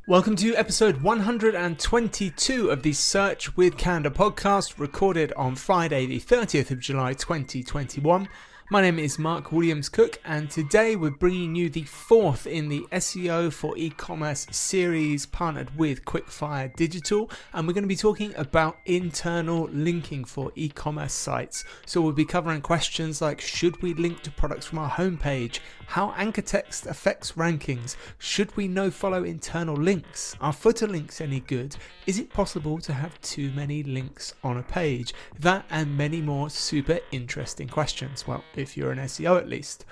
Welcome to episode 122 of the Search with Candour podcast, recorded on Friday the 30th of July 2021. My name is Mark Williams-Cook, and today we're bringing you the fourth in the SEO for e-commerce series partnered with Quickfire Digital, and we're going to be talking about internal linking for e-commerce sites. So we'll be covering questions like, should we link to products from our homepage? How anchor text affects rankings? Should we nofollow internal links? Are footer links any good? Is it possible to have too many links on a page? That and many more super interesting questions. Well, if you're an SEO at least.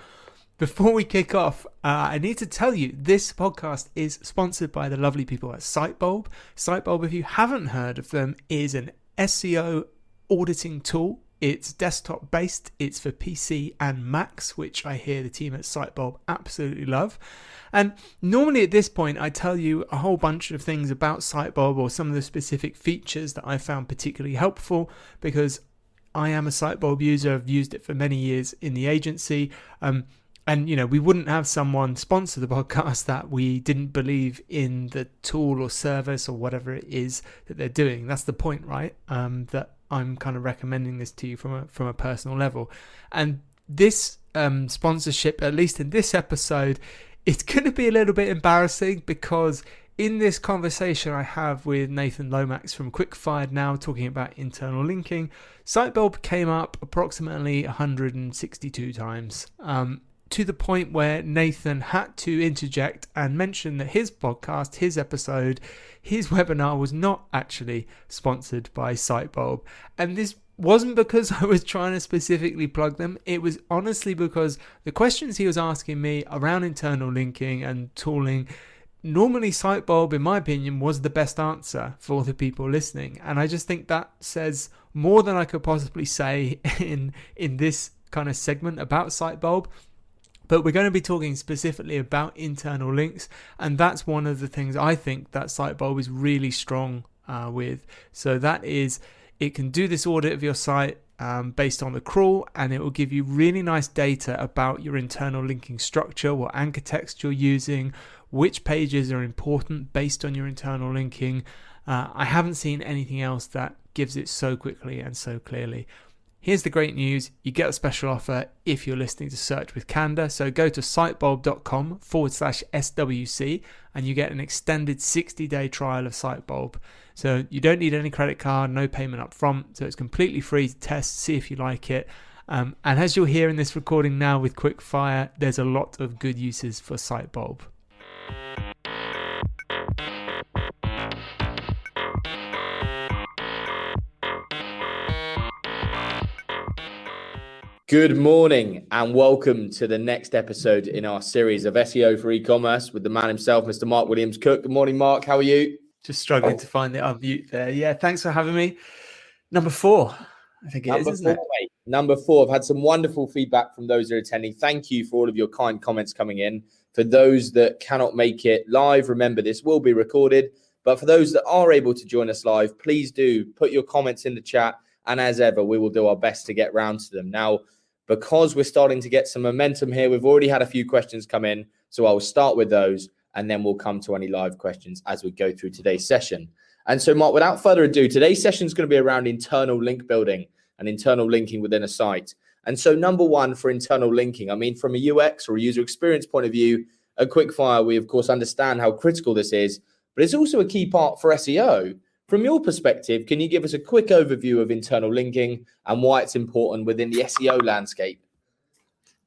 Before we kick off, I need to tell you this podcast is sponsored by the lovely people at Sitebulb. Sitebulb, if you haven't heard of them, is an SEO auditing tool. It's desktop based, it's for PC and Macs, which I hear the team at Sitebulb absolutely love. And normally at this point, I tell you a whole bunch of things about Sitebulb or some of the specific features that I found particularly helpful, because I am a Sitebulb user. I've used it for many years in the agency. And, you know, we wouldn't have someone sponsor the podcast that we didn't believe in the tool or service or whatever it is that they're doing. That's the point, right? That I'm kind of recommending this to you from a personal level. And this sponsorship, at least in this episode, it's going to be a little bit embarrassing, because in this conversation I have with Nathan Lomax from Quickfire now talking about internal linking, Sitebulb came up approximately 162 times, to the point where Nathan had to interject and mention that his podcast, his episode, his webinar was not actually sponsored by Sitebulb. And this wasn't because I was trying to specifically plug them. It was honestly because the questions he was asking me around internal linking and tooling, normally Sitebulb, in my opinion, was the best answer for the people listening. And I just think that says more than I could possibly say in this kind of segment about Sitebulb. But we're going to be talking specifically about internal links, and that's one of the things I think that Sitebulb is really strong with. So that is, it can do this audit of your site based on the crawl, and it will give you really nice data about your internal linking structure, what anchor text you're using, which pages are important based on your internal linking. I haven't seen anything else that gives it so quickly and so clearly. Here's the great news. You get a special offer if you're listening to Search with Candour. So go to sitebulb.com/SWC and you get an extended 60-day trial of Sitebulb. So you don't need any credit card, no payment up front. So it's completely free to test, see if you like it. And as you'll hear in this recording now with Quickfire, there's a lot of good uses for Sitebulb. Good morning and welcome to the next episode in our series of SEO for e-commerce with the man himself, Mr. Mark Williams-Cook. Good morning, Mark. How are you? Just struggling to find the unmute there. Yeah, thanks for having me. Number 4, I think it is, isn't it? Mate. Number 4. I've had some wonderful feedback from those that are attending. Thank you for all of your kind comments coming in. For those that cannot make it live, remember this will be recorded. But for those that are able to join us live, please do put your comments in the chat. And as ever, we will do our best to get round to them. Now, because we're starting to get some momentum here, we've already had a few questions come in. So I will start with those, and then we'll come to any live questions as we go through today's session. And so, Mark, without further ado, today's session is going to be around internal link building and internal linking within a site. And so number 1 for internal linking, I mean, from a UX or a user experience point of view, at Quickfire, we, of course, understand how critical this is, but it's also a key part for SEO. From your perspective, can you give us a quick overview of internal linking and why it's important within the SEO landscape?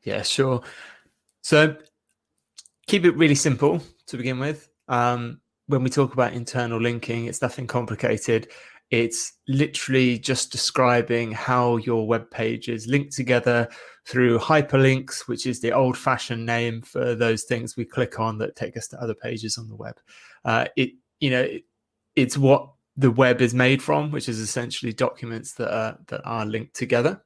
Yeah, sure. So keep it really simple to begin with. When we talk about internal linking, it's nothing complicated. It's literally just describing how your web page is linked together through hyperlinks, which is the old-fashioned name for those things we click on that take us to other pages on the web. It's what the web is made from, which is essentially documents that are linked together.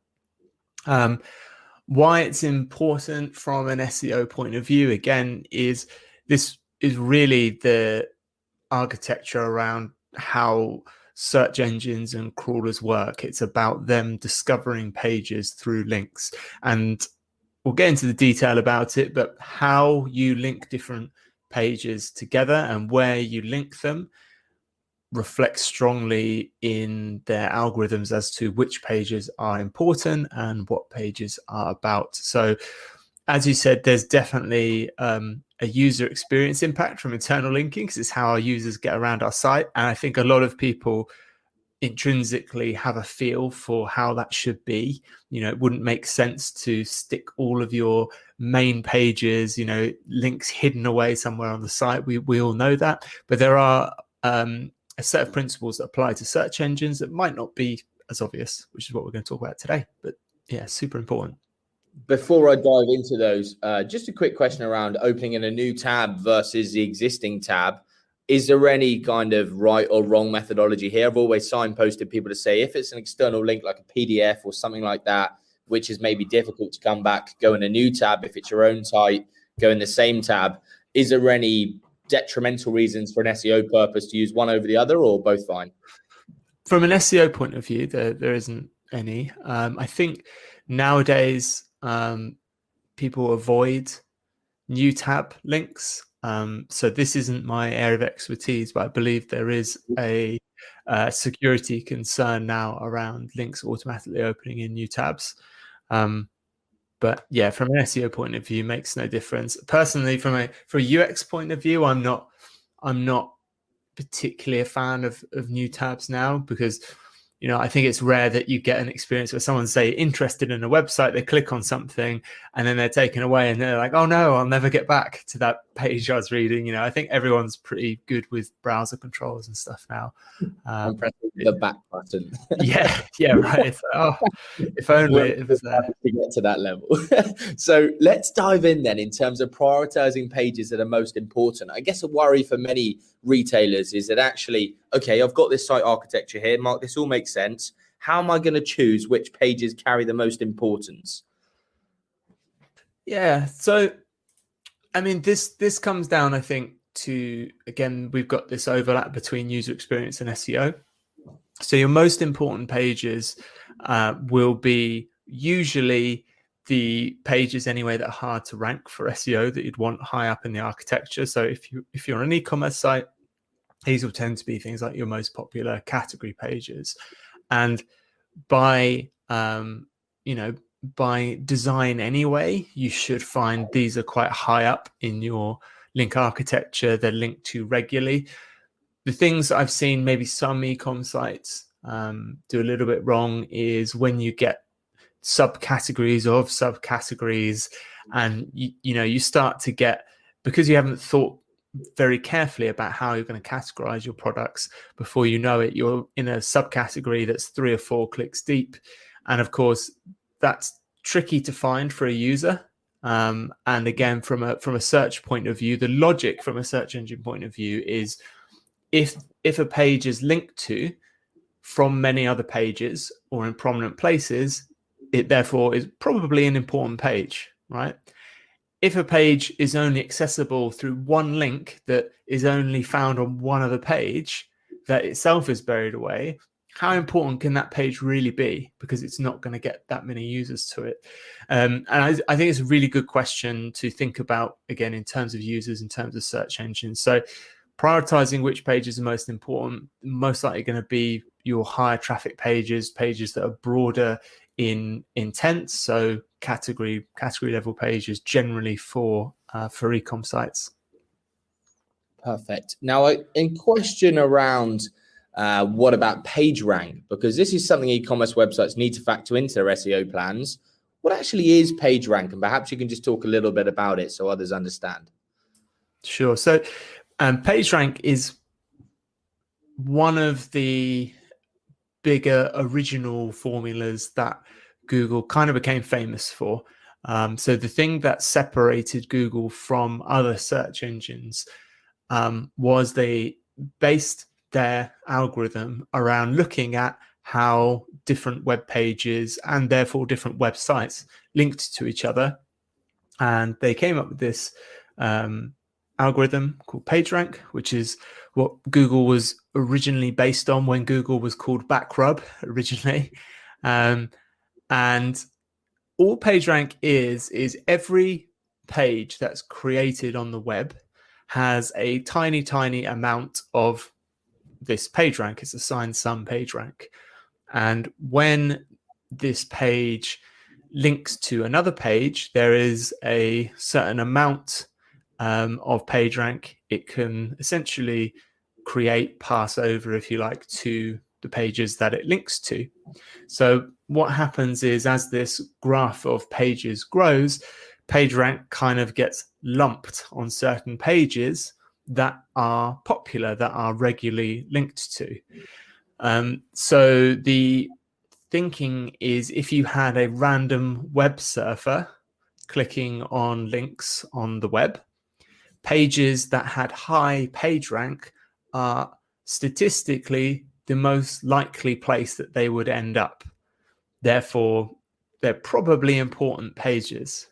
Why it's important from an SEO point of view, again, is this is really the architecture around how search engines and crawlers work. It's about them discovering pages through links. And we'll get into the detail about it, but how you link different pages together and where you link them reflects strongly in their algorithms as to which pages are important and what pages are about. So as you said, there's definitely a user experience impact from internal linking, because it's how our users get around our site. And I think a lot of people intrinsically have a feel for how that should be. It wouldn't make sense to stick all of your main pages, links hidden away somewhere on the site. We all know that, but there are a set of principles that apply to search engines that might not be as obvious, which is what we're going to talk about today. But yeah, super important. Before I dive into those, just a quick question around opening in a new tab versus the existing tab. Is there any kind of right or wrong methodology here? I've always signposted people to say, if it's an external link like a PDF or something like that, which is maybe difficult to come back, go in a new tab. If it's your own site, go in the same tab. Is there any detrimental reasons for an SEO purpose to use one over the other, or both fine? From an SEO point of view, there isn't any. I think nowadays people avoid new tab links. So this isn't my area of expertise, but I believe there is a security concern now around links automatically opening in new tabs. But yeah, from an SEO point of view, makes no difference. Personally, from a UX point of view, I'm not particularly a fan of new tabs now, because I think it's rare that you get an experience where someone's, say, interested in a website, they click on something and then they're taken away and they're like, oh no, I'll never get back to that page I was reading. I think everyone's pretty good with browser controls and stuff now. I'm pressing the back button. yeah, right. It's like, oh, if only it was there. To get to that level. So let's dive in then in terms of prioritizing pages that are most important. I guess a worry for many retailers is that actually, okay, I've got this site architecture here, Mark, this all makes sense. How am I going to choose which pages carry the most importance? Yeah, so I mean, this comes down, I think, to, again, we've got this overlap between user experience and SEO. So your most important pages will be usually the pages anyway that are hard to rank for SEO, that you'd want high up in the architecture. So if you're an e-commerce site, these will tend to be things like your most popular category pages. And by by design anyway, you should find these are quite high up in your link architecture. They're linked to regularly. The things I've seen maybe some e-com sites do a little bit wrong is when you get subcategories of subcategories, and you start to get, because you haven't thought very carefully about how you're going to categorize your products, before you know it, you're in a subcategory that's 3 or 4 clicks deep. And of course, that's tricky to find for a user. And again, from a search point of view, the logic from a search engine point of view is if a page is linked to from many other pages or in prominent places, it therefore is probably an important page, right? If a page is only accessible through one link that is only found on one other page that itself is buried away, how important can that page really be? Because it's not going to get that many users to it. And I think it's a really good question to think about, again, in terms of users, in terms of search engines. So prioritizing which pages are most important, most likely going to be your higher traffic pages that are broader in intent. So category level pages generally for e-com sites. Perfect. Now, in question around what about page rank? Because this is something e-commerce websites need to factor into their SEO plans. What actually is page rank? And perhaps you can just talk a little bit about it so others understand. Sure. So page rank is one of the bigger original formulas that Google kind of became famous for. So the thing that separated Google from other search engines was they based their algorithm around looking at how different web pages and therefore different websites linked to each other. And they came up with this algorithm called PageRank, which what Google was originally based on when Google was called Backrub originally. And all PageRank is every page that's created on the web has a tiny, tiny amount of this PageRank. It's assigned some PageRank. And when this page links to another page, there is a certain amount of PageRank it can essentially pass over, if you like, to the pages that it links to. So what happens is, as this graph of pages grows, PageRank kind of gets lumped on certain pages that are popular, that are regularly linked to. So the thinking is, if you had a random web surfer clicking on links on the web, pages that had high PageRank are statistically the most likely place that they would end up. Therefore, they're probably important pages.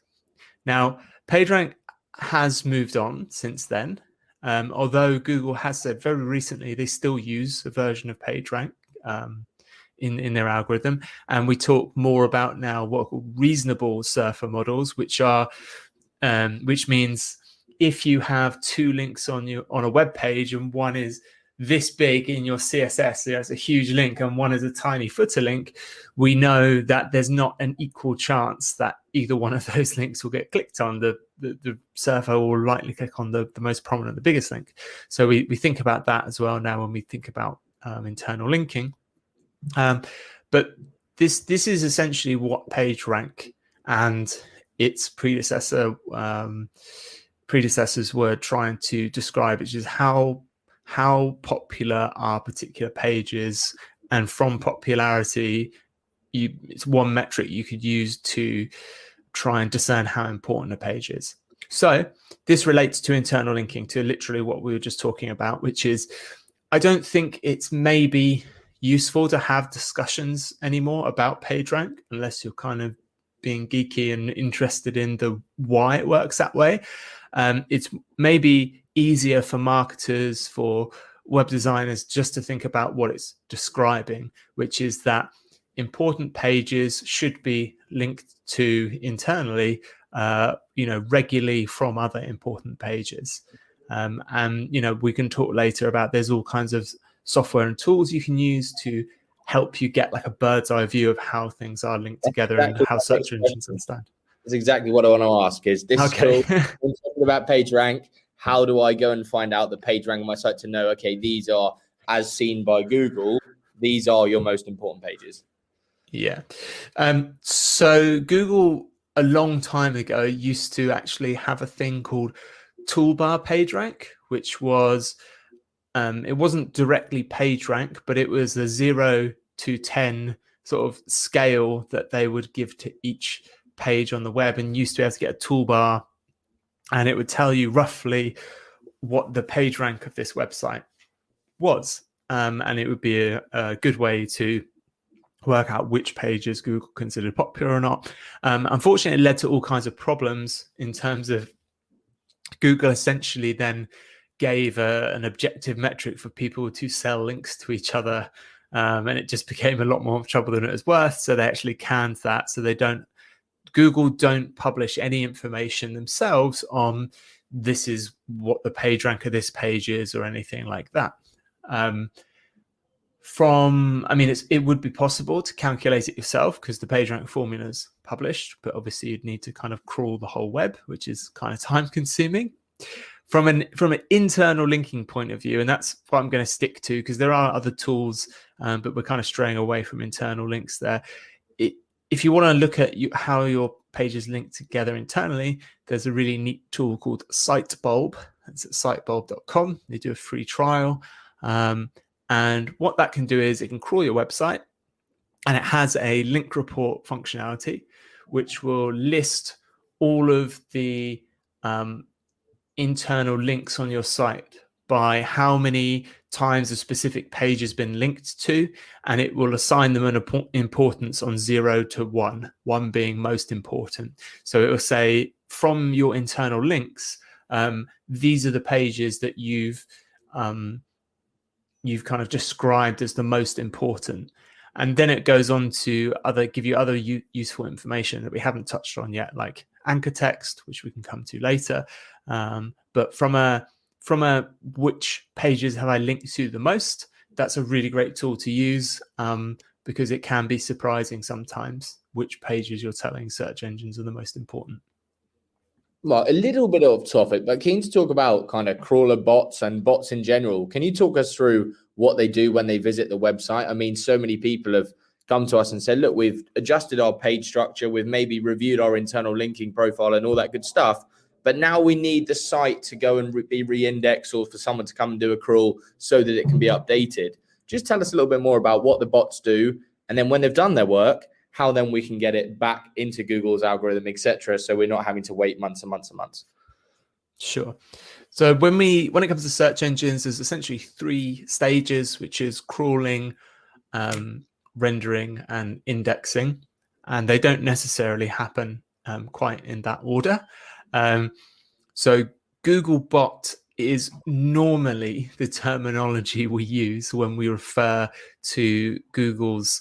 Now, PageRank has moved on since then, although Google has said very recently they still use a version of PageRank in their algorithm. And we talk more about now what are called reasonable surfer models, which means if you have two links on a web page, and one is this big in your CSS, there's a huge link, and one is a tiny footer link, we know that there's not an equal chance that either one of those links will get clicked on. The surfer will likely click on the most prominent, the biggest link. So we think about that as well now when we think about internal linking. But this is essentially what PageRank and its predecessors were trying to describe, which is how popular are particular pages, and from popularity, it's one metric you could use to try and discern how important a page is. So this relates to internal linking, to literally what we were just talking about, which is, I don't think it's maybe useful to have discussions anymore about PageRank unless you're kind of being geeky and interested in the why it works that way. It's maybe easier for marketers, for web designers, just to think about what it's describing, which is that important pages should be linked to internally, regularly from other important pages. And we can talk later about, there's all kinds of software and tools you can use to help you get like a bird's eye view of how things are linked together and how search engines understand. That's exactly what I want to ask. Is this okay. Cool? When talking about PageRank, how do I go and find out the PageRank on my site to know, okay, these are, as seen by Google, these are your most important pages? Yeah. So Google a long time ago used to actually have a thing called Toolbar PageRank, which was it wasn't directly PageRank, but it was a 0 to 10 sort of scale that they would give to each page on the web, and used to be able to get a toolbar, and it would tell you roughly what the page rank of this website was, and it would be a good way to work out which pages Google considered popular or not. Unfortunately, it led to all kinds of problems in terms of Google essentially then gave an objective metric for people to sell links to each other, and it just became a lot more trouble than it was worth. So they actually canned that. So Google don't publish any information themselves on this is what the page rank of this page is or anything like that. It would be possible to calculate it yourself because the page rank formula is published, but obviously you'd need to kind of crawl the whole web, which is kind of time consuming. From an internal linking point of view, and that's what I'm going to stick to because there are other tools, but we're kind of straying away from internal links there. If you want to look at how your pages link together internally, there's a really neat tool called Sitebulb. It's at sitebulb.com. They do a free trial. And what that can do is it can crawl your website, and it has a link report functionality, which will list all of the internal links on your site by how many times a specific page has been linked to, and it will assign them an importance on 0 to 1, 1 being most important. So it will say from your internal links, these are the pages that you've you've kind of described as the most important. And then it goes on to give you other useful information that we haven't touched on yet, like anchor text, which we can come to later. But from a which pages have I linked to the most, that's a really great tool to use, because it can be surprising sometimes which pages you're telling search engines are the most important. Well, a little bit off topic, but keen to talk about kind of crawler bots and bots in general. Can you talk us through what they do when they visit the website? I mean, so many people have come to us and said, look, we've adjusted our page structure, we've maybe reviewed our internal linking profile and all that good stuff, but now we need the site to go and be re-indexed, or for someone to come and do a crawl so that it can be updated. Just tell us a little bit more about what the bots do, and then when they've done their work, how then we can get it back into Google's algorithm, etc., so we're not having to wait months and months and months. Sure. So when it comes to search engines, there's essentially 3 stages, which is crawling, rendering, and indexing, and they don't necessarily happen quite in that order. So Googlebot is normally the terminology we use when we refer to Google's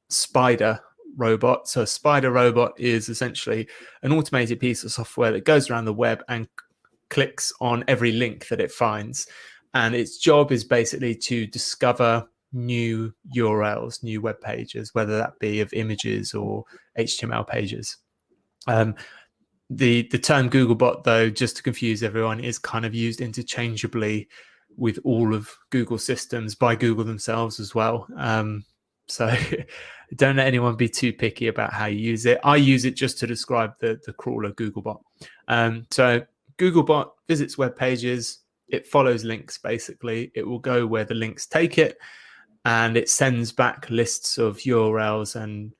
spider robot. So a spider robot is essentially an automated piece of software that goes around the web and clicks on every link that it finds. And its job is basically to discover new URLs, new web pages, whether that be of images or HTML pages. The term Googlebot, though, just to confuse everyone, is kind of used interchangeably with all of Google systems by Google themselves as well. So don't let anyone be too picky about how you use it. I use it just to describe the crawler Googlebot. So Googlebot visits web pages. It follows links, basically. It will go where the links take it, and it sends back lists of URLs and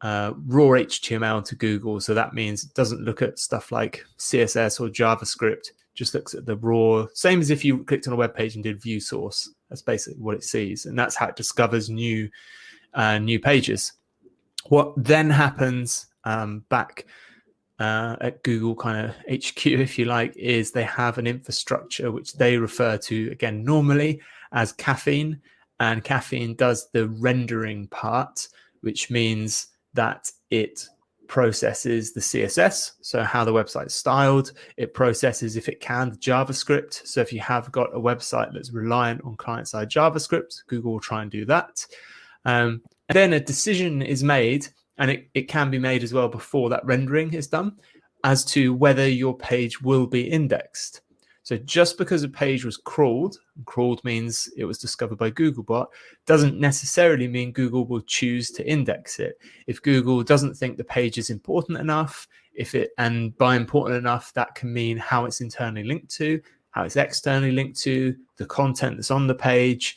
raw HTML to Google. So that means it doesn't look at stuff like CSS or JavaScript, just looks at the raw, same as if you clicked on a web page and did view source. That's basically what it sees. And that's how it discovers new pages. What then happens back at Google kind of HQ, if you like, is they have an infrastructure which they refer to, again, normally as Caffeine. And Caffeine does the rendering part, which means that it processes the CSS, so how the website's styled. It processes, if it can, the JavaScript. So if you have got a website that's reliant on client-side JavaScript, Google will try and do that. And then a decision is made, and it can be made as well before that rendering is done, as to whether your page will be indexed. So just because a page was crawled means it was discovered by Googlebot, doesn't necessarily mean Google will choose to index it. If Google doesn't think the page is important enough, and by important enough, that can mean how it's internally linked to, how it's externally linked to, the content that's on the page,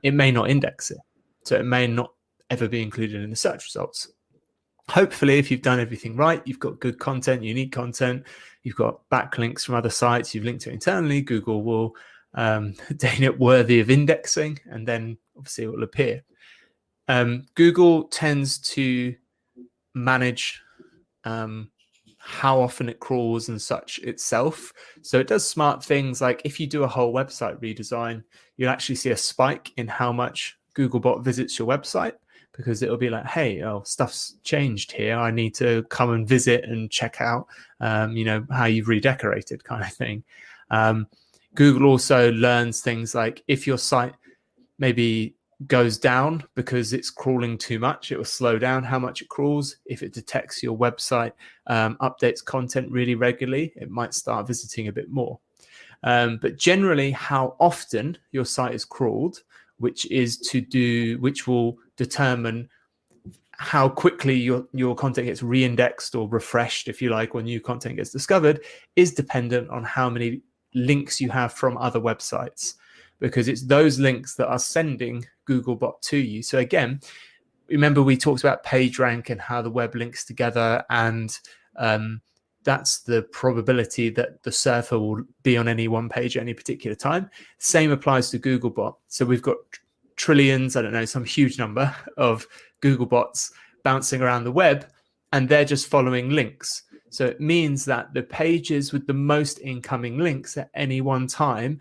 it may not index it. So it may not ever be included in the search results. Hopefully, if you've done everything right, you've got good content, unique content, you've got backlinks from other sites, you've linked to it internally, Google will deem it worthy of indexing, and then obviously it will appear. Google tends to manage how often it crawls and such itself. So it does smart things like if you do a whole website redesign, you'll actually see a spike in how much Googlebot visits your website, because it'll be like, hey, stuff's changed here. I need to come and visit and check out, how you've redecorated, kind of thing. Google also learns things like if your site maybe goes down because it's crawling too much, it will slow down how much it crawls. If it detects your website updates content really regularly, it might start visiting a bit more. But generally, how often your site is crawled, which will determine how quickly your content gets re-indexed or refreshed, if you like, when new content gets discovered, is dependent on how many links you have from other websites, because it's those links that are sending Googlebot to you. So again, remember we talked about PageRank and how the web links together, and that's the probability that the surfer will be on any one page at any particular time. Same applies to Googlebot. So we've got trillions, some huge number of Googlebots bouncing around the web, and they're just following links. So it means that the pages with the most incoming links at any one time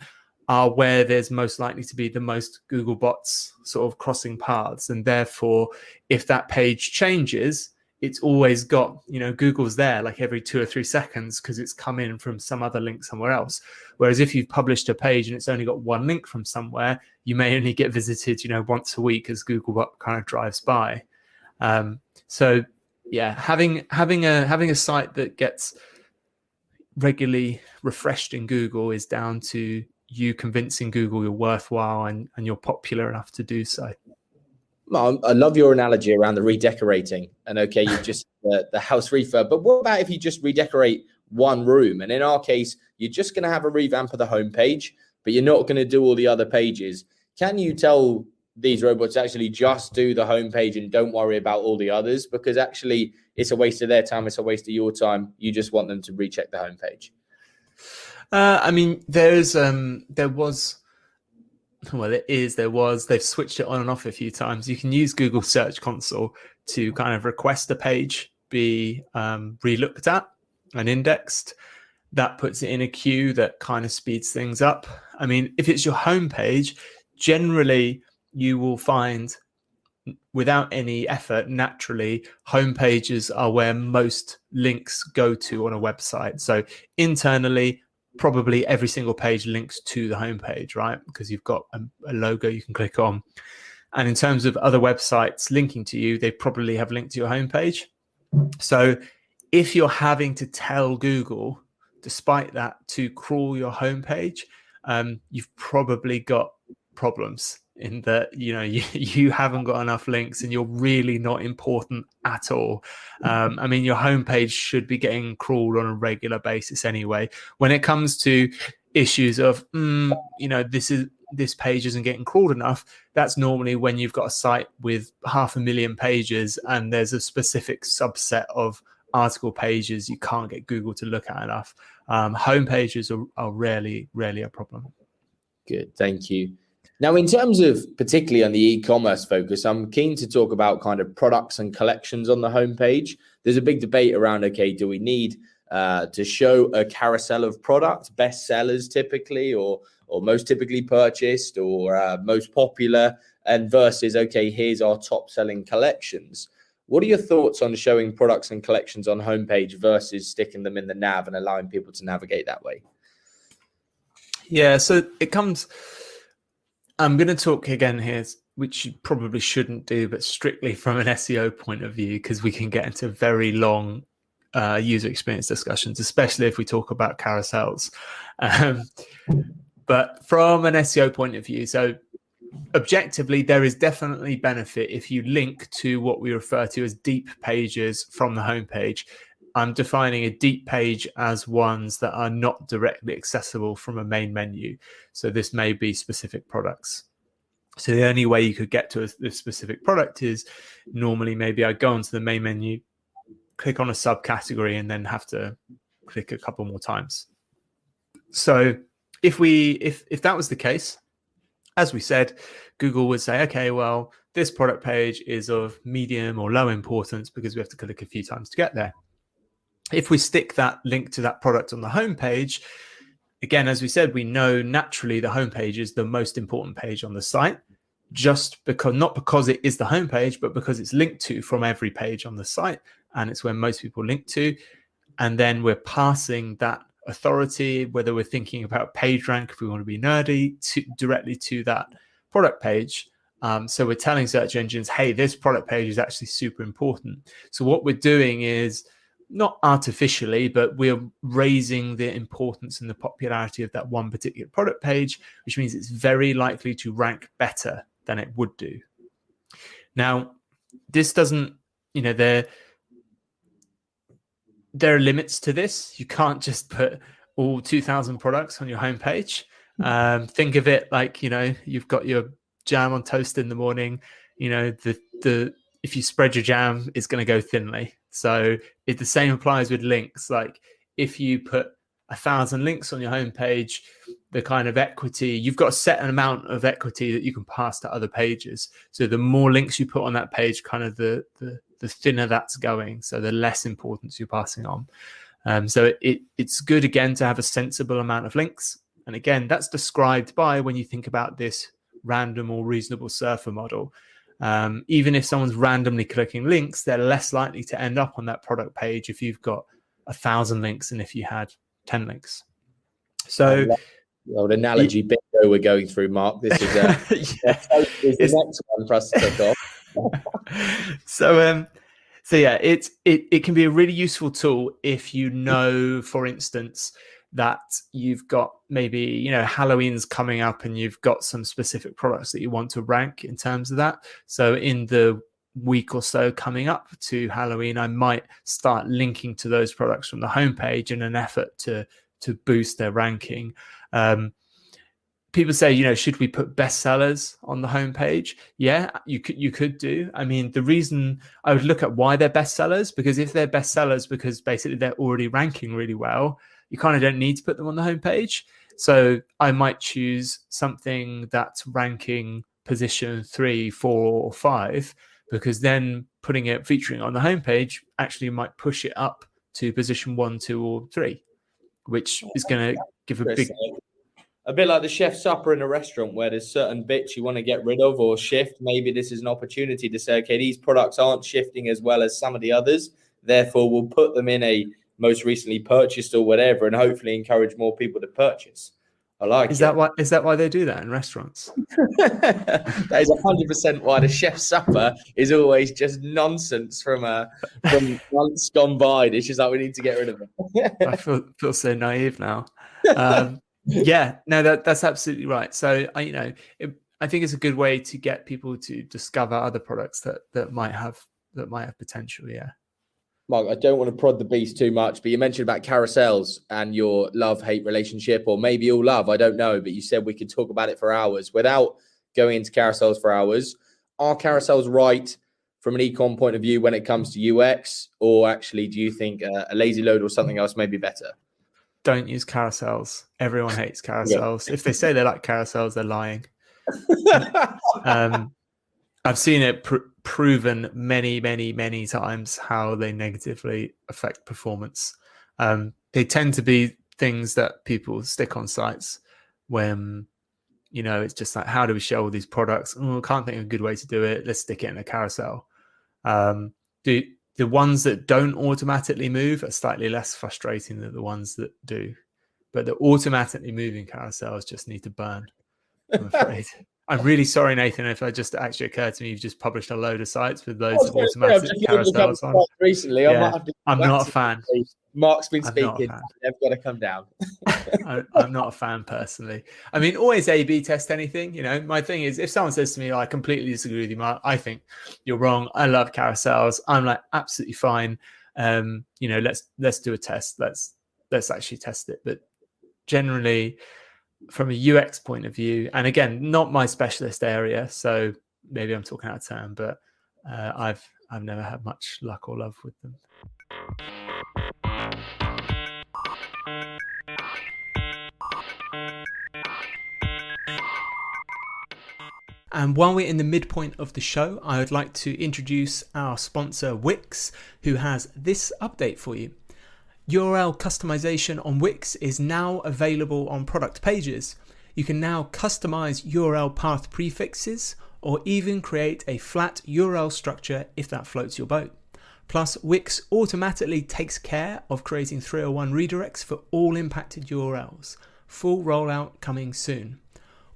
are where there's most likely to be the most Google bots sort of crossing paths. And therefore, if that page changes, it's always got, Google's there like every 2 or 3 seconds because it's come in from some other link somewhere else. Whereas if you've published a page and it's only got one link from somewhere, you may only get visited, once a week as Googlebot kind of drives by. So yeah, having a site that gets regularly refreshed in Google is down to you convincing Google you're worthwhile and you're popular enough to do so. Well, I love your analogy around the redecorating. And okay, you've just the house refurb, but what about if you just redecorate one room? And in our case, you're just going to have a revamp of the homepage, but you're not going to do all the other pages. Can you tell these robots actually just do the homepage and don't worry about all the others? Because actually, it's a waste of their time. It's a waste of your time. You just want them to recheck the homepage. They've switched it on and off a few times. You can use Google Search Console to kind of request a page be re-looked at and indexed. That puts it in a queue that kind of speeds things up. I mean, if it's your homepage, generally you will find without any effort, naturally, homepages are where most links go to on a website. So internally, probably every single page links to the homepage, right? Because you've got a logo you can click on. And in terms of other websites linking to you, they probably have linked to your homepage. So if you're having to tell Google, despite that, to crawl your homepage, you've probably got problems in that, you haven't got enough links and you're really not important at all. I mean, your homepage should be getting crawled on a regular basis anyway. When it comes to issues of, this page isn't getting crawled enough, that's normally when you've got a site with 500,000 pages and there's a specific subset of article pages you can't get Google to look at enough. Homepages are rarely a problem. Good, thank you. Now, in terms of particularly on the e-commerce focus, I'm keen to talk about kind of products and collections on the homepage. There's a big debate around, okay, do we need to show a carousel of products, best sellers typically, or most typically purchased, or most popular, and versus, okay, here's our top selling collections. What are your thoughts on showing products and collections on homepage versus sticking them in the nav and allowing people to navigate that way? Yeah, so I'm going to talk again here, which you probably shouldn't do, but strictly from an SEO point of view, because we can get into very long user experience discussions, especially if we talk about carousels. But from an SEO point of view, so objectively, there is definitely benefit if you link to what we refer to as deep pages from the homepage. I'm defining a deep page as ones that are not directly accessible from a main menu. So this may be specific products. So the only way you could get to this specific product is normally maybe I go onto the main menu, click on a subcategory, and then have to click a couple more times. So if that was the case, as we said, Google would say, okay, well, this product page is of medium or low importance because we have to click a few times to get there. If we stick that link to that product on the homepage, again, as we said, we know naturally the homepage is the most important page on the site, not because it is the homepage, but because it's linked to from every page on the site, and it's where most people link to. And then we're passing that authority, whether we're thinking about page rank, if we want to be nerdy, directly to that product page. So we're telling search engines, hey, this product page is actually super important. So what we're doing is not artificially, but we're raising the importance and the popularity of that one particular product page, which means it's very likely to rank better than it would do. Now, this doesn't, there are limits to this. You can't just put all 2,000 products on your homepage. Think of it like, you've got your jam on toast in the morning, if you spread your jam, it's going to go thinly. So the same applies with links. Like if you put 1,000 links on your homepage, the kind of equity, you've got a set amount of equity that you can pass to other pages. So the more links you put on that page, kind of the thinner that's going. So the less importance you're passing on. So it's good, again, to have a sensible amount of links. And again, that's described by when you think about this random or reasonable surfer model. Even if someone's randomly clicking links, they're less likely to end up on that product page if you've got 1,000 links than if you had 10 links. So the old analogy bingo we're going through, Mark. This is the next one for us to take off. So yeah, it can be a really useful tool if you know, for instance, that you've got maybe, Halloween's coming up and you've got some specific products that you want to rank in terms of that. So in the week or so coming up to Halloween, I might start linking to those products from the homepage in an effort to boost their ranking. People say, should we put bestsellers on the homepage? Yeah, you could do. I mean, the reason I would look at why they're bestsellers, because if they're bestsellers because basically they're already ranking really well, you kind of don't need to put them on the homepage. So I might choose something that's ranking position 3, 4, or 5, because then featuring on the homepage actually might push it up to position 1, 2, or 3, which is going to give a bit like the chef's supper in a restaurant where there's certain bits you want to get rid of or shift. Maybe this is an opportunity to say, okay, these products aren't shifting as well as some of the others. Therefore, we'll put them in a most recently purchased or whatever, and hopefully encourage more people to purchase. I like Is that why they do that in restaurants? That is 100% why the chef's supper is always just nonsense from months gone by. It's just like, we need to get rid of it. I feel so naive now. Yeah, no, that's absolutely right. So I think it's a good way to get people to discover other products that might have potential. Yeah. Mark, I don't want to prod the beast too much, but you mentioned about carousels and your love-hate relationship, or maybe all love, I don't know, but you said we could talk about it for hours. Without going into carousels for hours, are carousels right from an ecom point of view when it comes to UX, or actually do you think a lazy load or something else may be better? Don't use carousels. Everyone hates carousels. Yeah. If they say they like carousels, they're lying. I've seen it proven many, many, many times how they negatively affect performance. They tend to be things that people stick on sites when, it's just like, how do we show all these products? Oh, can't think of a good way to do it. Let's stick it in a carousel. The ones that don't automatically move are slightly less frustrating than the ones that do. But the automatically moving carousels just need to burn, I'm afraid. I'm really sorry, Nathan, if it just actually occurred to me you've just published a load of sites with loads of automatic carousels on. Recently, yeah. I'm not a fan. Mark's been speaking. They've got to come down. I'm not a fan personally. I mean, always A/B test anything. My thing is, if someone says to me, I completely disagree with you, Mark, I think you're wrong, I love carousels, I'm like, absolutely fine. Let's do a test. Let's actually test it. But generally, from a UX point of view, and again, not my specialist area, so maybe I'm talking out of turn, but I've never had much luck or love with them. And while we're in the midpoint of the show, I would like to introduce our sponsor Wix, who has this update for you. URL customization on Wix is now available on product pages. You can now customize URL path prefixes or even create a flat URL structure if that floats your boat. Plus, Wix automatically takes care of creating 301 redirects for all impacted URLs. Full rollout coming soon.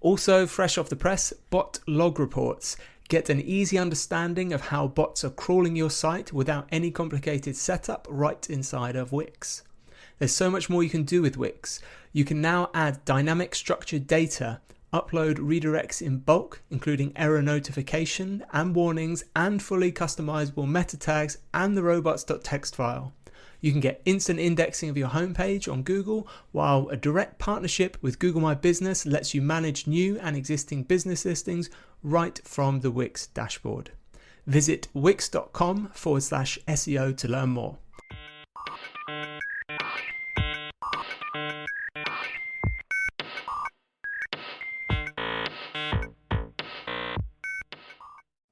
Also, fresh off the press, bot log reports. Get an easy understanding of how bots are crawling your site without any complicated setup right inside of Wix. There's so much more you can do with Wix. You can now add dynamic structured data, upload redirects in bulk, including error notification and warnings, and fully customizable meta tags and the robots.txt file. You can get instant indexing of your homepage on Google, while a direct partnership with Google My Business lets you manage new and existing business listings right from the Wix dashboard. Visit wix.com/SEO to learn more.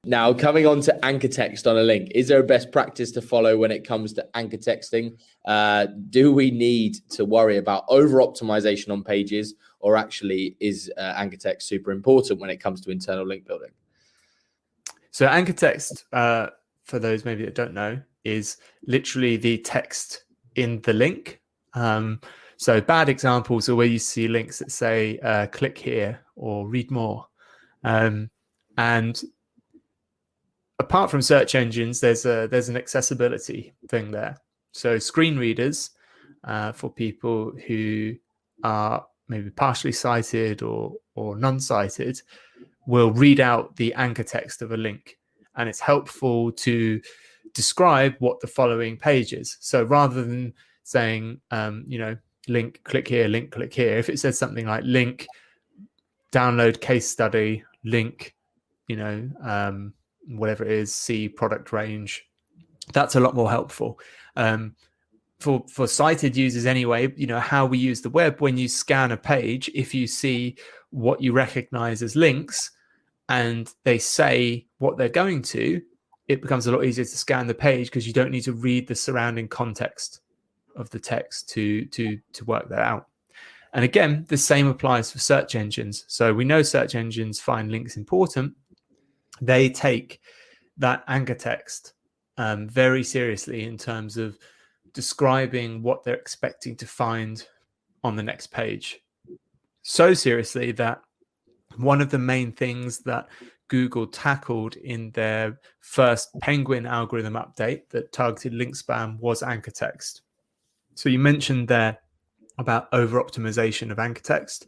Now, coming on to anchor text on a link, is there a best practice to follow when it comes to anchor texting? Do we need to worry about over-optimization on pages, or actually is anchor text super important when it comes to internal link building? So anchor text, for those maybe that don't know, is literally the text in the link. So bad examples are where you see links that say click here or read more. And apart from search engines, there's an accessibility thing there. So screen readers, for people who are maybe partially sighted or non-sighted, will read out the anchor text of a link, and it's helpful to describe what the following page is. So rather than saying, link, click here, link, click here, if it says something like link, download case study, link, whatever it is, see product range, that's a lot more helpful. For sighted users anyway, how we use the web, when you scan a page, if you see what you recognize as links and they say what they're going to, it becomes a lot easier to scan the page because you don't need to read the surrounding context of the text to work that out. And again, the same applies for search engines. So we know search engines find links important. They take that anchor text very seriously in terms of describing what they're expecting to find on the next page. So seriously that one of the main things that Google tackled in their first Penguin algorithm update that targeted link spam was anchor text. So you mentioned there about over-optimization of anchor text.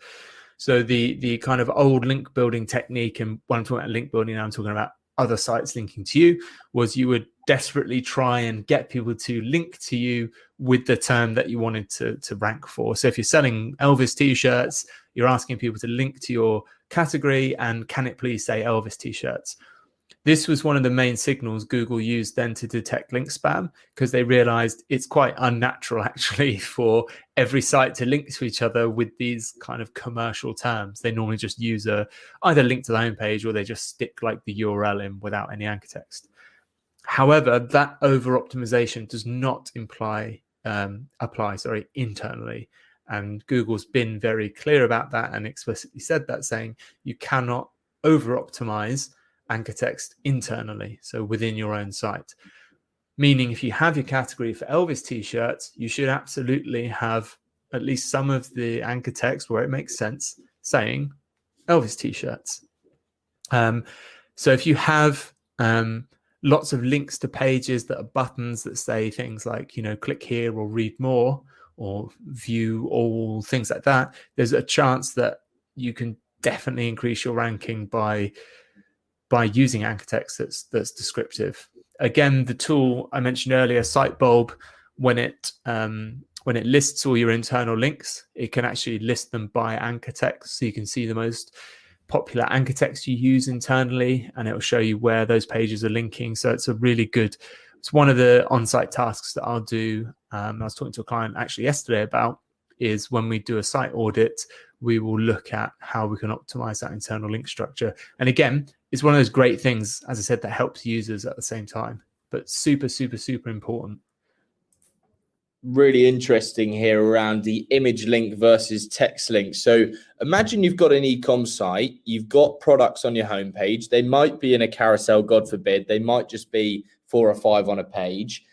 So the kind of old link building technique, and when I'm talking about link building now, I'm talking about other sites linking to you, was you would desperately try and get people to link to you with the term that you wanted to rank for. So if you're selling Elvis t-shirts, you're asking people to link to your category and can it please say Elvis t-shirts. This was one of the main signals Google used then to detect link spam, because they realized it's quite unnatural actually for every site to link to each other with these kind of commercial terms. They normally just use either link to the homepage or they just stick like the URL in without any anchor text. However, that over-optimization does not apply internally. And Google's been very clear about that and explicitly said that, saying you cannot over-optimize anchor text internally, so within your own site. Meaning if you have your category for Elvis t-shirts, you should absolutely have at least some of the anchor text where it makes sense saying Elvis t-shirts. So if you have lots of links to pages that are buttons that say things like, click here or read more or view all, things like that, there's a chance that you can definitely increase your ranking by using anchor text that's descriptive. Again, the tool I mentioned earlier, Sitebulb, when it lists all your internal links, it can actually list them by anchor text, so you can see the most popular anchor text you use internally, and it will show you where those pages are linking. So it's it's one of the on-site tasks that I'll do. I was talking to a client actually yesterday about, is when we do a site audit, we will look at how we can optimize that internal link structure. And again, it's one of those great things, as I said, that helps users at the same time, but super, super, super important. Really interesting here around the image link versus text link. So imagine you've got an e-com site, you've got products on your homepage. They might be in a carousel, God forbid. They might just be 4 or 5 on a page.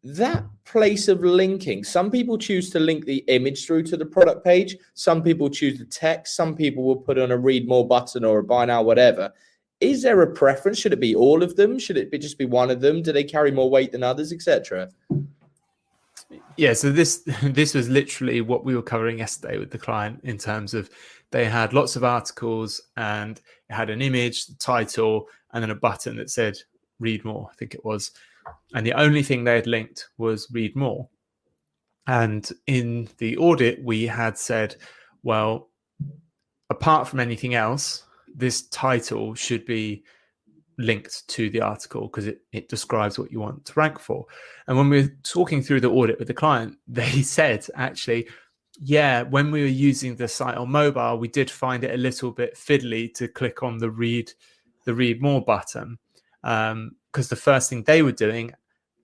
That place of linking, some people choose to link the image through to the product page. Some people choose the text. Some people will put on a read more button or a buy now, whatever. Is there a preference? Should it be all of them? Should it just be one of them? Do they carry more weight than others, etc.? Yeah, so this was literally what we were covering yesterday with the client, in terms of they had lots of articles and it had an image, the title, and then a button that said read more, I think it was. And the only thing they had linked was read more. And in the audit, we had said, well, apart from anything else, this title should be linked to the article because it describes what you want to rank for. And when we were talking through the audit with the client, they said, actually, yeah, when we were using the site on mobile, we did find it a little bit fiddly to click on the read more button, because the first thing they were doing,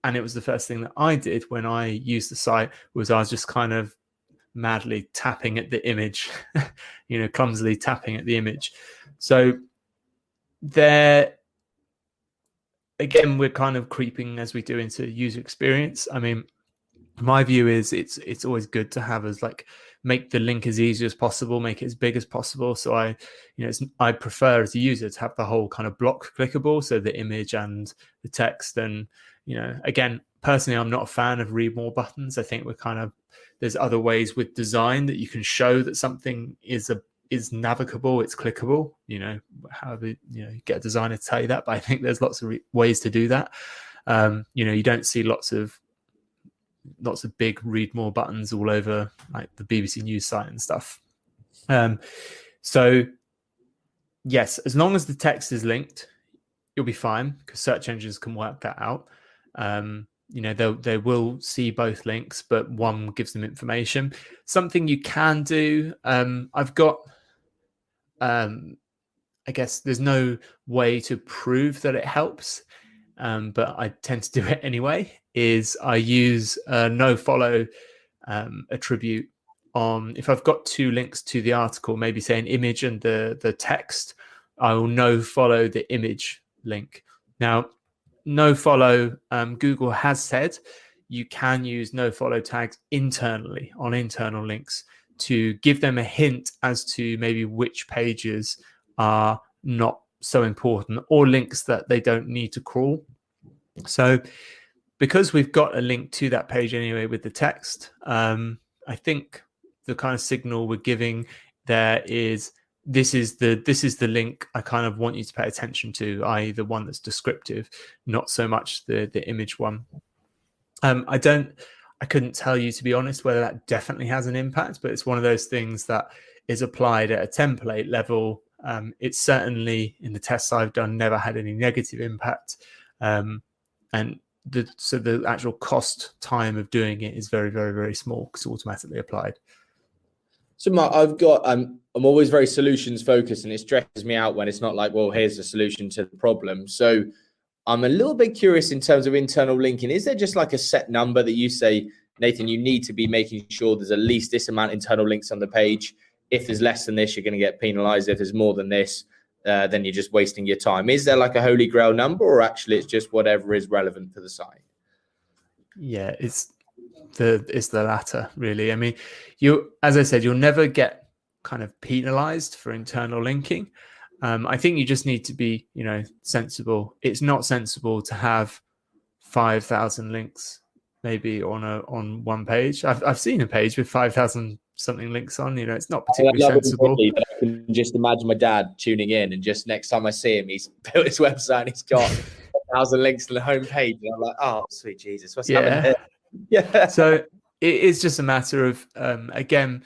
and it was the first thing that I did when I used the site, was I was just kind of madly tapping at the image, clumsily tapping at the image. So there, again, we're kind of creeping as we do into user experience. I mean, my view is it's always good to have as like make the link as easy as possible, make it as big as possible. So I prefer as a user to have the whole kind of block clickable, so the image and the text. And again, personally, I'm not a fan of read more buttons. I think there's other ways with design that you can show that something is navigable, it's clickable. However, you get a designer to tell you that, but I think there's lots of ways to do that. You don't see lots of big read more buttons all over like the BBC News site and stuff. So yes, as long as the text is linked, you'll be fine, because search engines can work that out. They will see both links, but one gives them information. Something you can do, I've got, I guess there's no way to prove that it helps, but I tend to do it anyway, is I use a nofollow attribute on, if I've got two links to the article, maybe say an image and the text, I will nofollow the image link. Now, nofollow, Google has said you can use nofollow tags internally on internal links to give them a hint as to maybe which pages are not so important, or links that they don't need to crawl. So because we've got a link to that page anyway with the text, I think the kind of signal we're giving there is this is the link I kind of want you to pay attention to, i.e. the one that's descriptive, not so much the image one. I couldn't tell you, to be honest, whether that definitely has an impact, but it's one of those things that is applied at a template level. It's certainly, in the tests I've done, never had any negative impact. And so the actual cost time of doing it is very, very, very small because it's automatically applied. So Mark, I'm always very solutions focused, and it stresses me out when it's not like, well, here's the solution to the problem. So I'm a little bit curious in terms of internal linking. Is there just like a set number that you say, Nathan, you need to be making sure there's at least this amount of internal links on the page? If there's less than this, you're going to get penalized. If there's more than this, then you're just wasting your time. Is there like a holy grail number, or actually it's just whatever is relevant for the site? Yeah, it's the latter, really. I mean, as I said, you'll never get kind of penalized for internal linking. I think you just need to be, sensible. It's not sensible to have 5,000 links maybe on one page. I've seen a page with 5,000 something links on. It's not particularly sensible. But I can just imagine my dad tuning in, and just next time I see him, he's built his website and he's got 1,000 links on the homepage, and I'm like, oh, sweet Jesus, what's happening here? Yeah. So it is just a matter of again,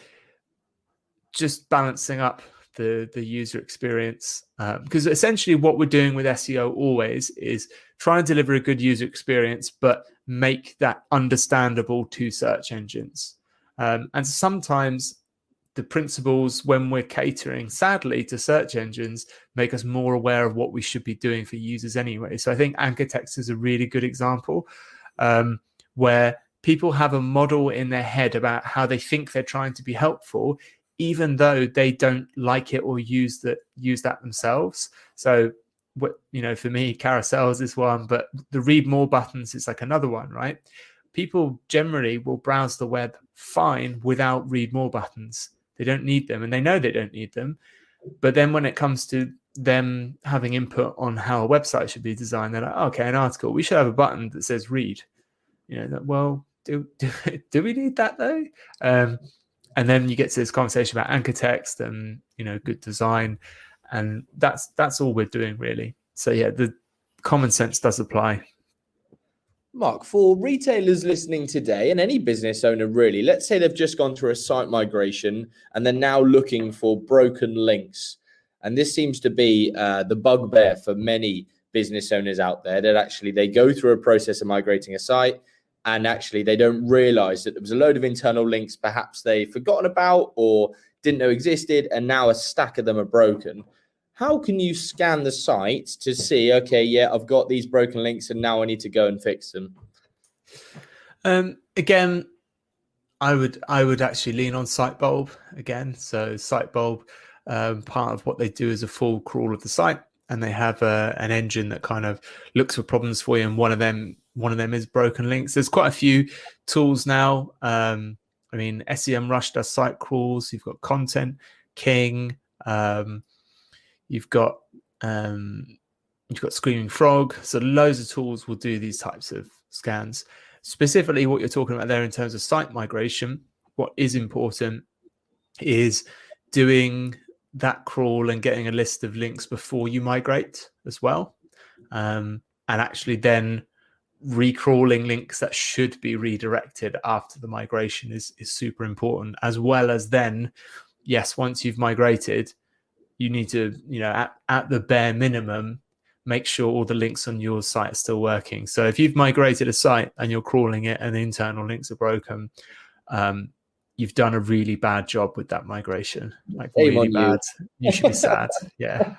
just balancing up the user experience, because essentially what we're doing with SEO always is try and deliver a good user experience, but make that understandable to search engines. And sometimes the principles, when we're catering, sadly, to search engines, make us more aware of what we should be doing for users anyway. So I think anchor text is a really good example, where people have a model in their head about how they think they're trying to be helpful, even though they don't like it or use that themselves. So, for me, carousels is one, but the read more buttons is like another one, right? People generally will browse the web fine without read more buttons. They don't need them, and they know they don't need them. But then when it comes to them having input on how a website should be designed, they're like, okay, an article, we should have a button that says read. Well, do we need that though? And then you get to this conversation about anchor text and good design, and that's all we're doing really. So yeah, the common sense does apply. Mark, for retailers listening today, and any business owner really, let's say they've just gone through a site migration and they're now looking for broken links, and this seems to be the bugbear for many business owners out there, that actually they go through a process of migrating a site, and actually they don't realize that there was a load of internal links perhaps they've forgotten about or didn't know existed, and now a stack of them are broken. How can you scan the site to see, okay, yeah, I've got these broken links and now I need to go and fix them? Again, I would actually lean on Sitebulb again. So Sitebulb, part of what they do is a full crawl of the site, and they have an engine that kind of looks for problems for you. And one of them is broken links. There's quite a few tools now. I mean, SEMrush does site crawls. You've got Content King. You've got Screaming Frog. So loads of tools will do these types of scans. Specifically, what you're talking about there in terms of site migration, what is important is doing that crawl and getting a list of links before you migrate as well. And actually then recrawling links that should be redirected after the migration is super important, as well as then, yes, once you've migrated, you need to, at the bare minimum, make sure all the links on your site are still working. So if you've migrated a site and you're crawling it and the internal links are broken, you've done a really bad job with that migration. Like really bad. You should be sad. Yeah.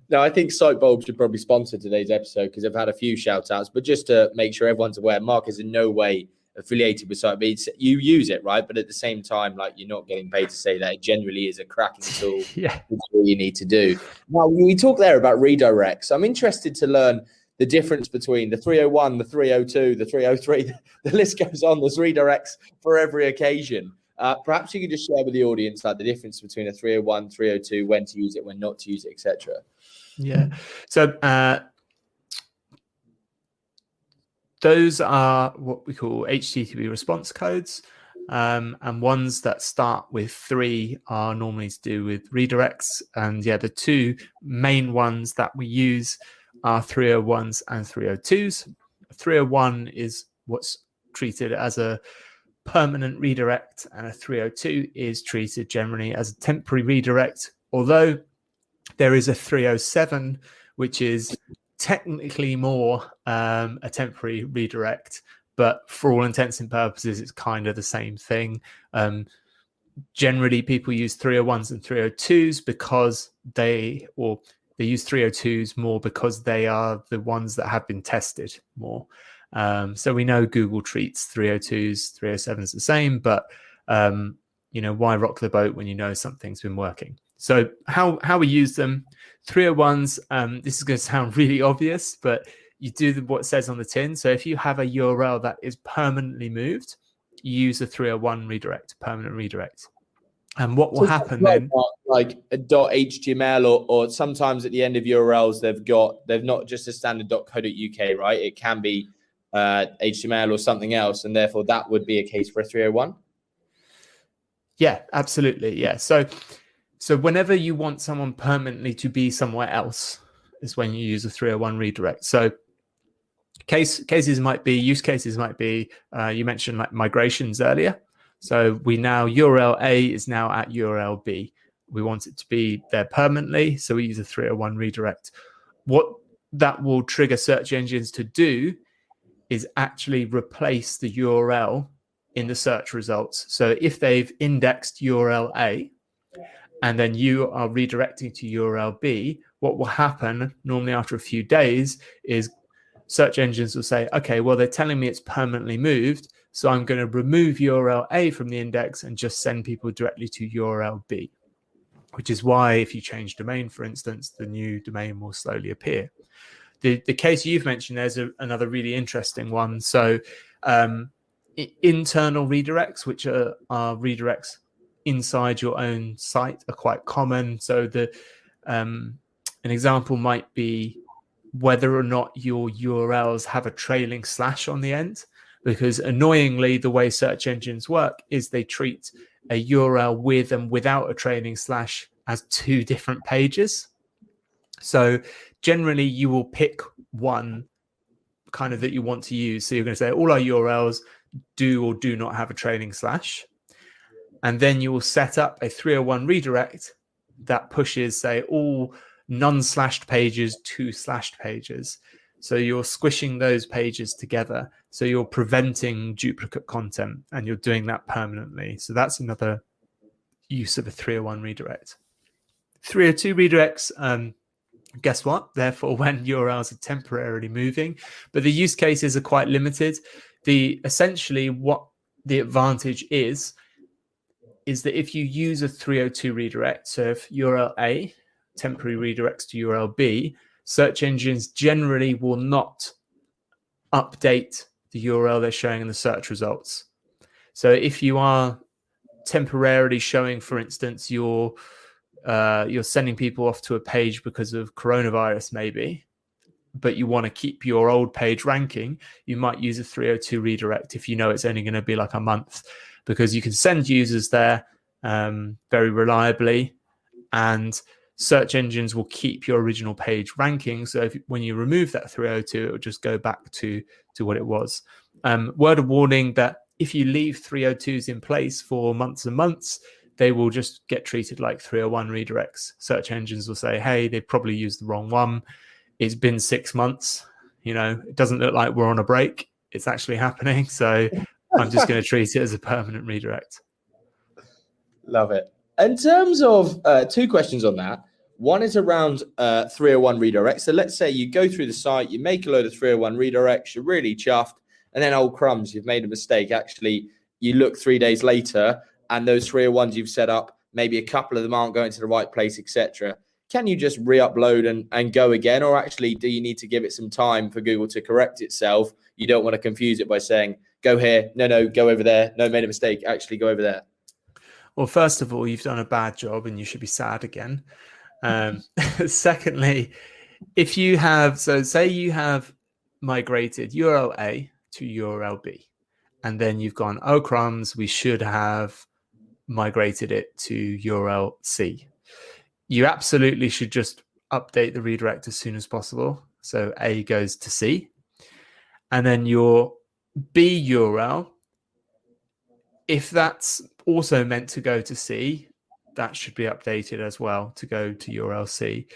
No, I think Sitebulb should probably sponsor today's episode because I've had a few shout outs, but just to make sure everyone's aware, Mark is in no way affiliated with Sitebulb. You use it, right? But at the same time, like, you're not getting paid to say that. It generally is a cracking tool. Yeah. That's what you need to do. Now, we talk there about redirects. I'm interested to learn the difference between the 301, the 302, the 303. The list goes on. There's redirects for every occasion. Perhaps you could just share with the audience like the difference between a 301, 302, when to use it, when not to use it, etc. Yeah. So those are what we call HTTP response codes. And ones that start with 3 are normally to do with redirects. And yeah, the two main ones that we use are 301s and 302s. 301 is what's treated as a permanent redirect, and a 302 is treated generally as a temporary redirect, although there is a 307 which is technically more a temporary redirect, but for all intents and purposes it's kind of the same thing. Generally people use 301s and 302s because they use 302s more because they are the ones that have been tested more. So we know Google treats 302s, 307s the same, but why rock the boat when you know something's been working? So how we use them, 301s, this is going to sound really obvious, but you do what it says on the tin. So if you have a URL that is permanently moved, you use a 301 redirect, permanent redirect. And what will happen then? Like a .html or sometimes at the end of URLs, they've not just a standard .co.uk, right? It can be HTML or something else, and therefore that would be a case for a 301. Yeah, absolutely. Yeah. So whenever you want someone permanently to be somewhere else is when you use a 301 redirect. So use cases might be, you mentioned like migrations earlier. So URL A is now at URL B. We want it to be there permanently, so we use a 301 redirect. What that will trigger search engines to do is actually replace the URL in the search results. So if they've indexed URL A and then you are redirecting to URL B, what will happen normally after a few days is search engines will say, okay, well, they're telling me it's permanently moved, so I'm going to remove URL A from the index and just send people directly to URL B, which is why if you change domain, for instance, the new domain will slowly appear. The case you've mentioned, there's another really interesting one. So internal redirects, which are redirects inside your own site, are quite common. So an example might be whether or not your URLs have a trailing slash on the end, because annoyingly, the way search engines work is they treat a URL with and without a trailing slash as two different pages. So generally, you will pick one kind of that you want to use. So you're going to say all our URLs do or do not have a trailing slash. And then you will set up a 301 redirect that pushes, say, all non-slashed pages to slashed pages. So you're squishing those pages together. So you're preventing duplicate content, and you're doing that permanently. So that's another use of a 301 redirect. 302 redirects, guess what? Therefore, when URLs are temporarily moving, but the use cases are quite limited. Essentially what the advantage is that if you use a 302 redirect, so if URL A temporary redirects to URL B, search engines generally will not update the URL they're showing in the search results. So if you are temporarily showing, for instance, you're sending people off to a page because of coronavirus, maybe, but you want to keep your old page ranking, you might use a 302 redirect if you know it's only going to be like a month, because you can send users there very reliably, and search engines will keep your original page ranking. So when you remove that 302, it will just go back to what it was. Word of warning that if you leave 302s in place for months and months, they will just get treated like 301 redirects. Search engines will say, hey, they probably used the wrong one. It's been 6 months. It doesn't look like we're on a break. It's actually happening. So I'm just going to treat it as a permanent redirect. Love it. In terms of 2 questions on that, one is around 301 redirects. So let's say you go through the site, you make a load of 301 redirects, you're really chuffed, and then, oh crumbs, you've made a mistake. Actually, you look 3 days later, and those 301s you've set up, maybe a couple of them aren't going to the right place, etc. Can you just re-upload and go again? Or actually, do you need to give it some time for Google to correct itself? You don't want to confuse it by saying, go here, no, go over there, no, made a mistake, actually go over there. Well, first of all, you've done a bad job and you should be sad again. Secondly, if you have, so say you have migrated URL A to URL B, and then you've gone, oh crumbs, we should have migrated it to URL C. You absolutely should just update the redirect as soon as possible. So A goes to C, and then your B URL, if that's also meant to go to C, that should be updated as well to go to URL C.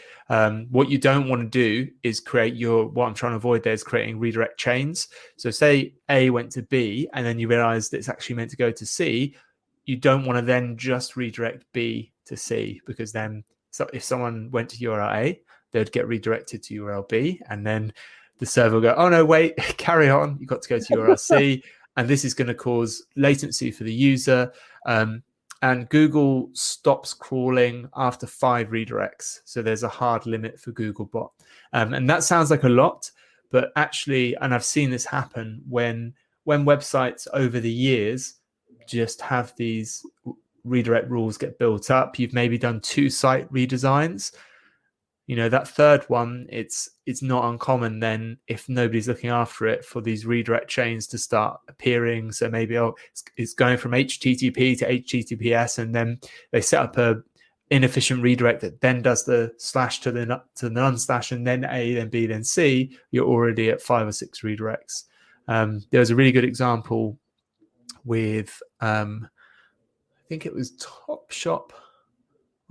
What you don't want to do is create what I'm trying to avoid there is creating redirect chains. So say A went to B and then you realize that it's actually meant to go to C. You don't want to then just redirect B to C, because then if someone went to URL A, they'd get redirected to URL B, and then the server will go, oh no, wait, carry on. You've got to go to URL C. And this is going to cause latency for the user. And Google stops crawling after 5 redirects. So there's a hard limit for Googlebot. And that sounds like a lot, but actually, and I've seen this happen when websites over the years just have these redirect rules get built up. You've maybe done 2 site redesigns. That third one, it's not uncommon then, if nobody's looking after it, for these redirect chains to start appearing. So maybe it's going from HTTP to HTTPS, and then they set up a inefficient redirect that then does the slash to the none slash, and then A, then B, then C. You're already at 5 or 6 redirects. There was a really good example with I think it was Topshop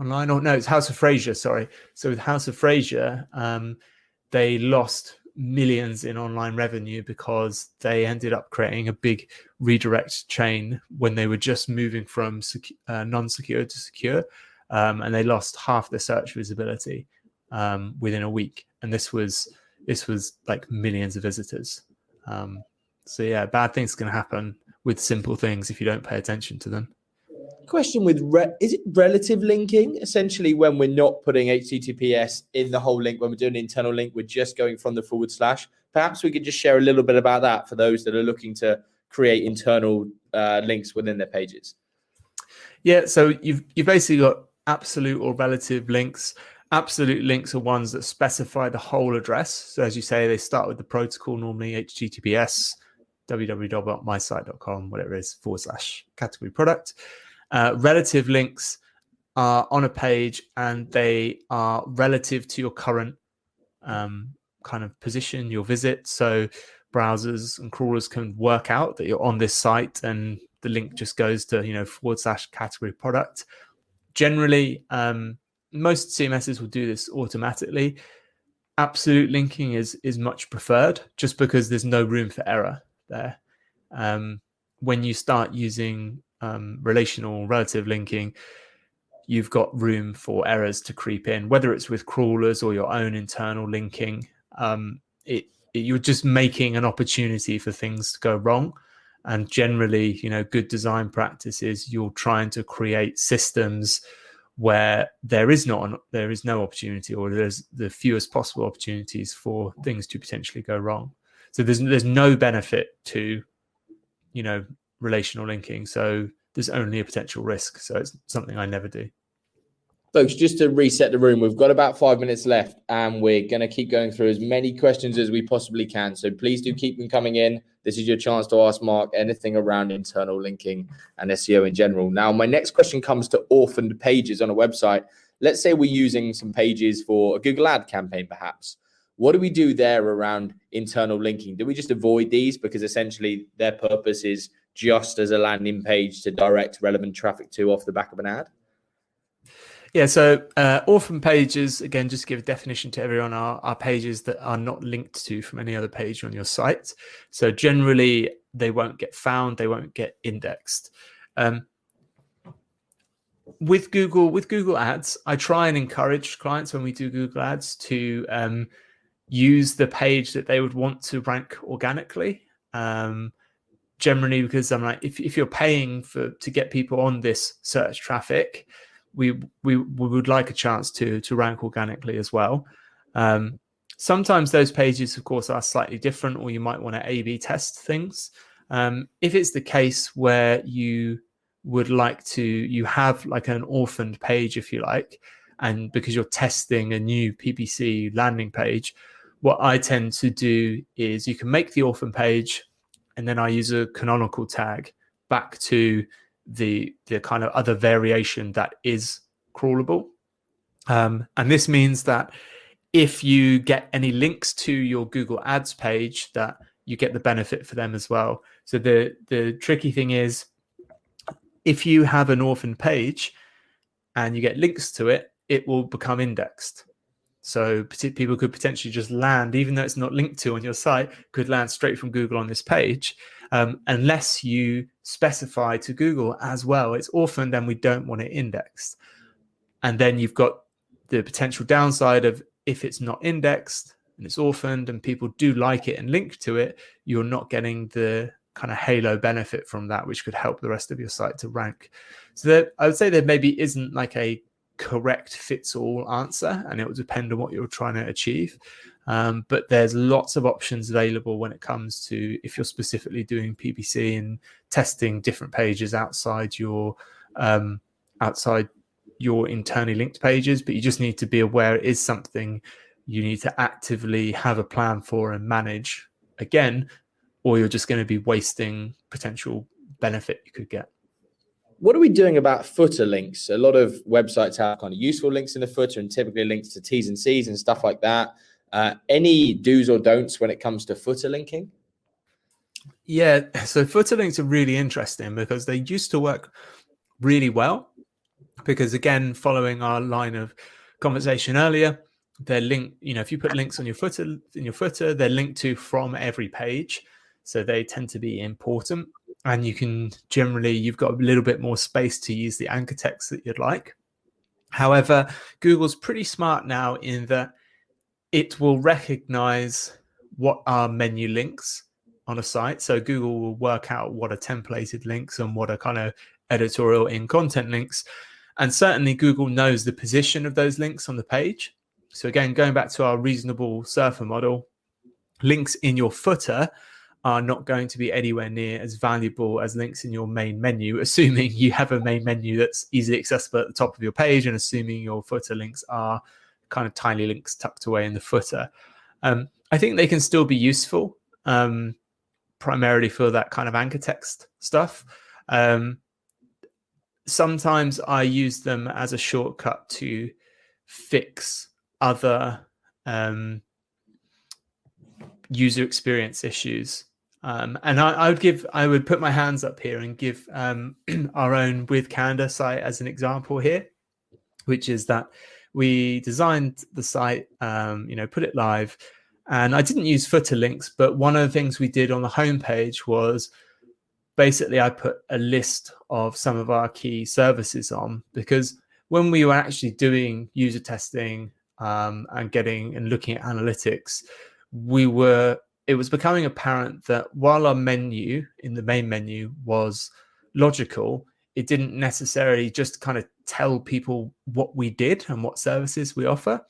online, or no, it's House of Fraser, sorry. So with House of Fraser, they lost millions in online revenue because they ended up creating a big redirect chain when they were just moving from non-secure to secure, and they lost half their search visibility within a week. And this was like millions of visitors. So yeah, bad things can happen with simple things if you don't pay attention to them. Question with is it relative linking? Essentially, when we're not putting HTTPS in the whole link, when we're doing an internal link, we're just going from the /. Perhaps we could just share a little bit about that for those that are looking to create internal links within their pages. Yeah, so you've basically got absolute or relative links. Absolute links are ones that specify the whole address. So as you say, they start with the protocol, normally HTTPS, www.mysite.com, whatever it is, / category product. Relative links are on a page and they are relative to your current kind of position, your visit. So browsers and crawlers can work out that you're on this site, and the link just goes to / category product. Generally, most CMSs will do this automatically. Absolute linking is much preferred, just because there's no room for error there. When you start using relational relative linking, you've got room for errors to creep in, whether it's with crawlers or your own internal linking. You're just making an opportunity for things to go wrong. And generally, good design practices, you're trying to create systems where there is no opportunity, or there's the fewest possible opportunities for things to potentially go wrong. So there's no benefit to, relational linking. So there's only a potential risk. So it's something I never do. Folks, just to reset the room, we've got about 5 minutes left and we're going to keep going through as many questions as we possibly can. So please do keep them coming in. This is your chance to ask Mark anything around internal linking and SEO in general. Now, my next question comes to orphaned pages on a website. Let's say we're using some pages for a Google ad campaign, perhaps. What do we do there around internal linking? Do we just avoid these because essentially their purpose is just as a landing page to direct relevant traffic to off the back of an ad? Yeah, so orphan pages, again, just to give a definition to everyone, are pages that are not linked to from any other page on your site. So generally, they won't get found, they won't get indexed. With Google Ads, I try and encourage clients when we do Google Ads to use the page that they would want to rank organically. Generally, because I'm like, if you're paying to get people on this search traffic, we would like a chance to rank organically as well. Sometimes those pages, of course, are slightly different, or you might want to A/B test things. If it's the case where you would like to, you have like an orphaned page, if you like, and because you're testing a new PPC landing page, what I tend to do is you can make the orphan page, and then I use a canonical tag back to the kind of other variation that is crawlable. And this means that if you get any links to your Google Ads page, that you get the benefit for them as well. So the tricky thing is, if you have an orphan page and you get links to it, it will become indexed. So people could potentially just land, even though it's not linked to on your site, could land straight from Google on this page, unless you specify to Google as well, it's orphaned and we don't want it indexed. And then you've got the potential downside of, if it's not indexed and it's orphaned and people do like it and link to it, you're not getting the kind of halo benefit from that, which could help the rest of your site to rank. So I would say there maybe isn't like a correct fits all answer, and it will depend on what you're trying to achieve. But there's lots of options available when it comes to, if you're specifically doing PPC and testing different pages outside your internally linked pages. But you just need to be aware it is something you need to actively have a plan for and manage, again, or you're just going to be wasting potential benefit you could get. What are we doing about footer links? A lot of websites have kind of useful links in the footer, and typically links to T's and C's and stuff like that. Any do's or don'ts when it comes to footer linking? Yeah, so footer links are really interesting because they used to work really well. Because again, following our line of conversation earlier, they're linked. If you put links on your footer, they're linked to from every page, so they tend to be important. And you've got a little bit more space to use the anchor text that you'd like. However, Google's pretty smart now in that it will recognize what are menu links on a site. So Google will work out what are templated links and what are kind of editorial in content links. And certainly Google knows the position of those links on the page. So again, going back to our reasonable surfer model, links in your footer are not going to be anywhere near as valuable as links in your main menu, assuming you have a main menu that's easily accessible at the top of your page, and assuming your footer links are kind of tiny links tucked away in the footer. I think they can still be useful, primarily for that kind of anchor text stuff. Sometimes I use them as a shortcut to fix other user experience issues. And I would put my hands up here and give our own With Canada site as an example here, which is that we designed the site, put it live, and I didn't use footer links, but one of the things we did on the homepage was basically I put a list of some of our key services on, because when we were actually doing user testing and looking at analytics, we were it was becoming apparent that while our menu in the main menu was logical, it didn't necessarily just kind of tell people what we did and what services we offer.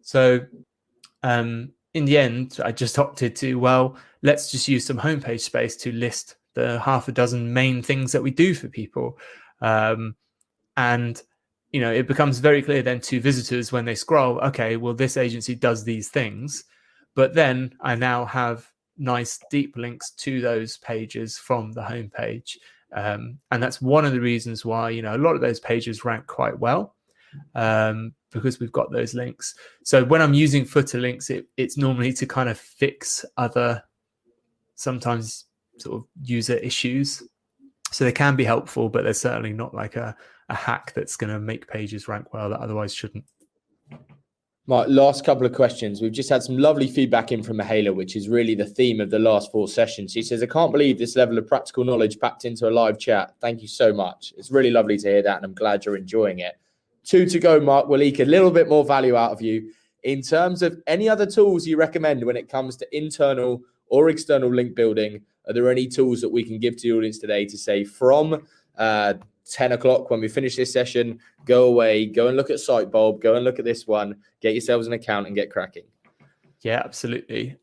So in the end, I just opted to, well, let's just use some homepage space to list the half a dozen main things that we do for people. And, you know, it becomes very clear then to visitors when they scroll, okay, well, this agency does these things. But then I now have nice deep links to those pages from the homepage. And that's one of the reasons why, you know, a lot of those pages rank quite well, because we've got those links. So when I'm using footer links, it's normally to kind of fix other, sometimes sort of user issues. So they can be helpful, but they're certainly not like a hack that's going to make pages rank well that otherwise shouldn't. Mark, last couple of questions. We've just had some lovely feedback in from Mahala, which is really the theme of the last 4 sessions. She says, I can't believe this level of practical knowledge packed into a live chat. Thank you so much. It's really lovely to hear that, and I'm glad you're enjoying it. 2 to go, Mark. We'll eke a little bit more value out of you. In terms of any other tools you recommend when it comes to internal or external link building, are there any tools that we can give to the audience today to say from 10 o'clock when we finish this session, go away, go and look at Sitebulb, go and look at this one, get yourselves an account and get cracking? Yeah, absolutely.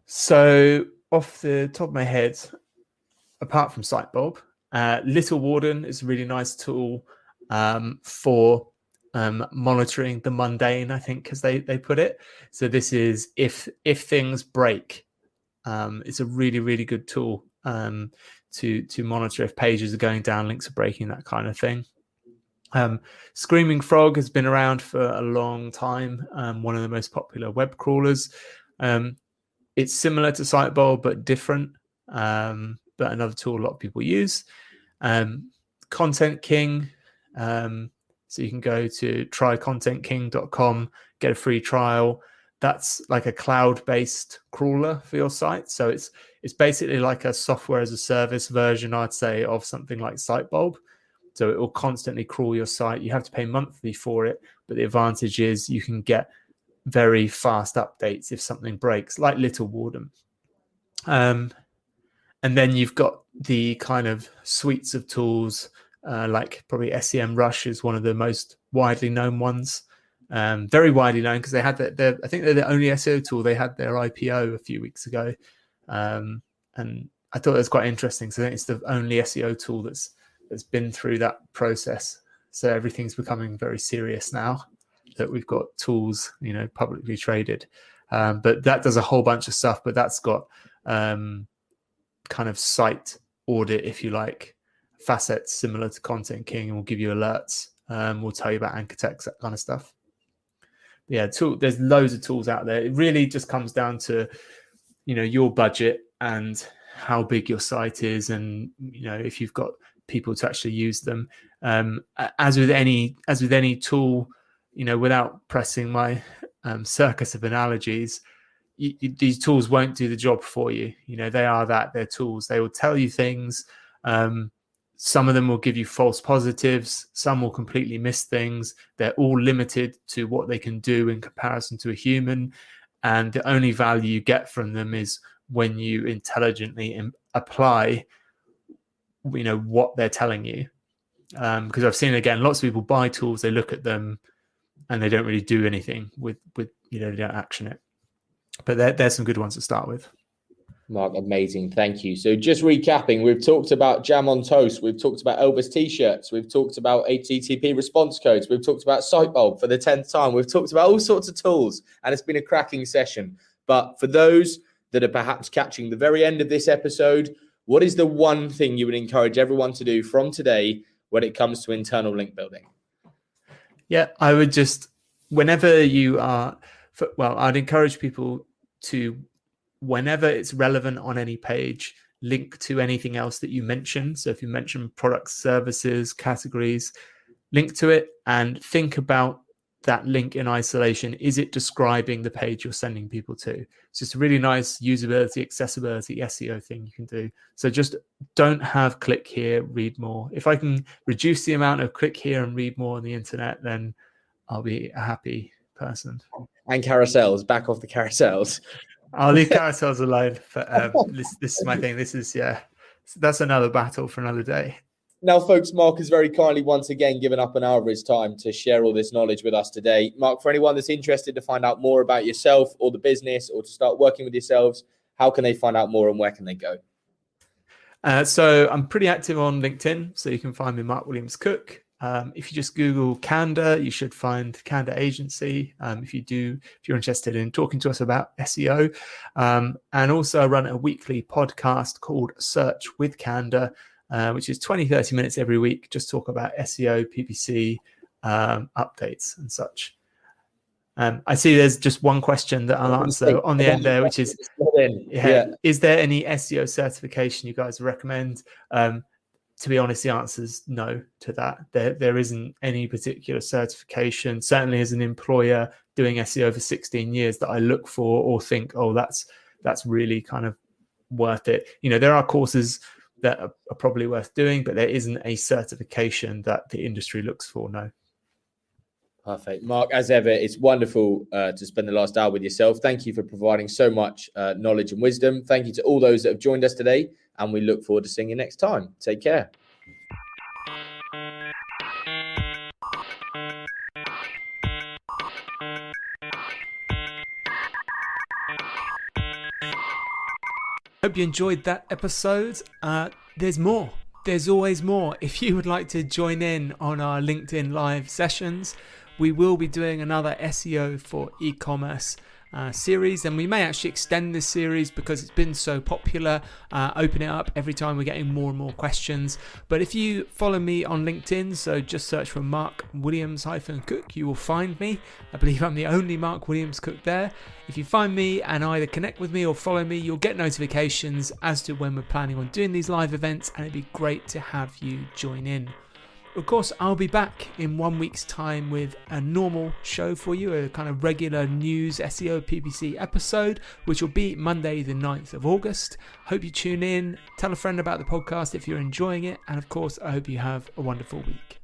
So off the top of my head, apart from Sitebulb, Little Warden is a really nice tool for monitoring the mundane, I think, as they put it. So this is if things break, it's a really, really good tool to monitor if pages are going down, links are breaking, that kind of thing. Screaming Frog has been around for a long time, one of the most popular web crawlers. It's similar to Sitebulb, but different, but another tool a lot of people use. Content King, so you can go to trycontentking.com, get a free trial. That's like a cloud-based crawler for your site. So it's basically like a software as a service version, I'd say, of something like Sitebulb. So it will constantly crawl your site. You have to pay monthly for it, but the advantage is you can get very fast updates if something breaks, like Little Warden. And then you've got the kind of suites of tools, like probably SEMrush is one of the most widely known ones. Very widely known because they had I think they're the only SEO tool. They had their IPO a few weeks ago, and I thought it was quite interesting. So I think it's the only SEO tool that's been through that process. So everything's becoming very serious now that we've got tools, you know, publicly traded. But that does a whole bunch of stuff. But that's got kind of site audit, if you like, facets similar to Content King, and will give you alerts. We'll tell you about anchor text, that kind of stuff. Yeah, there's loads of tools out there. It really just comes down to, you know, your budget and how big your site is, and, you know, if you've got people to actually use them. As with any tool, you know, without pressing my circus of analogies, these tools won't do the job for you. You know, they're tools. They will tell you things. Some of them will give you false positives. Some will completely miss things. They're all limited to what they can do in comparison to a human. And the only value you get from them is when you intelligently apply, you know, what they're telling you. Because I've seen, again, lots of people buy tools, they look at them and they don't really do anything with you know, they don't action it. But there's some good ones to start with. Mark, amazing. Thank you. So just recapping, we've talked about Jam on Toast. We've talked about Elvis t-shirts. We've talked about HTTP response codes. We've talked about Sitebulb for the 10th time. We've talked about all sorts of tools, and it's been a cracking session. But for those that are perhaps catching the very end of this episode, what is the one thing you would encourage everyone to do from today when it comes to internal link building? Yeah, I would just, whenever you are, I'd encourage people to, whenever it's relevant on any page, link to anything else that you mention. So if you mention products, services, categories, link to it and think about that link in isolation. Is it describing the page you're sending people to? It's just a really nice usability, accessibility, SEO thing you can do. So just don't have click here, read more. If I can reduce the amount of click here and read more on the internet, then I'll be a happy person. And carousels, back off the carousels. I'll leave carousels alone. But this is my thing. This is that's another battle for another day. Now, folks, Mark has very kindly once again given up an hour of his time to share all this knowledge with us today. Mark, for anyone that's interested to find out more about yourself or the business or to start working with yourselves, how can they find out more and where can they go? So I'm pretty active on LinkedIn, so you can find me Mark Williams-Cook. If you just Google Candor, you should find Candor Agency. If you're interested in talking to us about SEO, and also I run a weekly podcast called Search with Candor, which is 20-30 minutes every week. Just talk about SEO, PPC, updates and such. I see there's just one question that I'll answer on the end there, which is, is there any SEO certification you guys recommend? To be honest, the answer is no to that. There isn't any particular certification, certainly as an employer doing SEO for 16 years, that I look for or think, oh, that's really kind of worth it. There are courses that are probably worth doing, but there isn't a certification that the industry looks for, no. Perfect. Mark, as ever, it's wonderful to spend the last hour with yourself. Thank you for providing so much knowledge and wisdom. Thank you to all those that have joined us today, and we look forward to seeing you next time. Take care. Hope you enjoyed that episode. There's more. There's always more. If you would like to join in on our LinkedIn live sessions, we will be doing another SEO for e-commerce series, and we may actually extend this series because it's been so popular, open it up every time we're getting more and more questions. But if you follow me on LinkedIn, so just search for Mark Williams-Cook, you will find me. I believe I'm the only Mark Williams-Cook there. If you find me and either connect with me or follow me, you'll get notifications as to when we're planning on doing these live events, and it'd be great to have you join in. Of course, I'll be back in 1 week's time with a normal show for you, a kind of regular news SEO PPC episode, which will be Monday the 9th of August. Hope you tune in, tell a friend about the podcast if you're enjoying it, and of course, I hope you have a wonderful week.